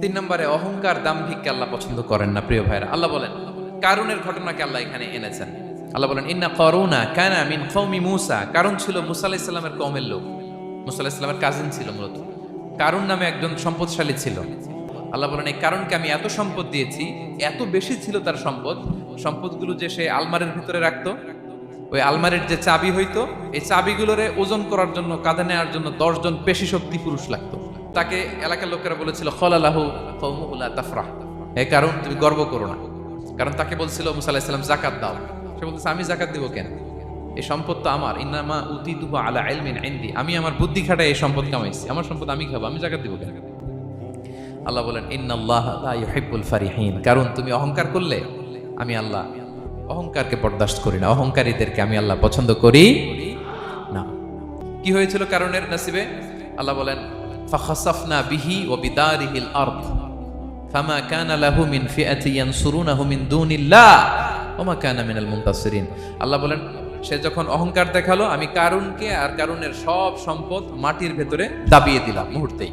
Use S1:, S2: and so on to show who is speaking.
S1: তিন নম্বরে অহংকার দাম্ভিককে আল্লাহ পছন্দ করেন না। প্রিয় ভাইরা, আল্লাহ বলেন কারুনের ঘটনাকে আল্লাহ এখানে এনেছেন। আল্লাহ বলেন ইন্না কারুনা কানা মিন কওমি মূসা। কারুন ছিল মুসা আলাইহিস সালামের কওমের লোক। মুসা আলাইহিস সালামের কাজিন ছিল মূলত। কারুন নামে একজন সম্পদশালী ছিল। আল্লাহ বলেন এই কারুনকে আমি এত সম্পদ দিয়েছি, এত বেশি ছিল তার সম্পদগুলো যে সে আলমারির ভিতরে রাখতো। ওই আলমারির যে চাবি হইতো, এই চাবিগুলোরে ওজন করার জন্য, কাঁধে নেওয়ার জন্য 10 জন পেশি শক্তি পুরুষ লাগতো। তাকে এলাকার লোকেরা বলেছিল খলালাহু কওমুহু লা তাফরাহ, হে কারণ তুমি গর্ব করো না। কারণ তাকে বলছিল মুসা আলাইহিস সালাম যাকাত দাও। সে বলতেছে আমি যাকাত দিব কেন? এই সম্পদ তো আমার। ইন্নামা উতিতুহু আলা ইলমিন ইনদি, আমি আমার বুদ্ধি খাটায় এই সম্পদ কামাইছি, আমার সম্পদ আমি খাবো, আমি যাকাত দিব কেন? আল্লাহ বলেন ইন্নাল্লাহা লা ইউহিব্বুল ফারিহিন। কারণ তুমি অহংকার করলে আমি আল্লাহ অহংকারকে বরদাস্ত করি না, অহংকারীদেরকে আমি আল্লাহ পছন্দ করি না। কি হয়েছিল কারণের নসিবে? আল্লাহ বলেন ফাখাসাফনা বিহি ওয়া বিদারিহিল আরদ ফামা কানা লাহু মিন ফিআতি ইয়ানসুরুনাহু মিন দুনিল্লাহ ওয়া মা কানা মিনাল মুনতাসিরিন। আল্লাহ বলেন সে যখন অহংকার দেখালো, আমি কারুনকে আর কারুনের সব সম্পদ মাটির ভেতরে দাবিয়ে দিলাম মুহূর্তেই।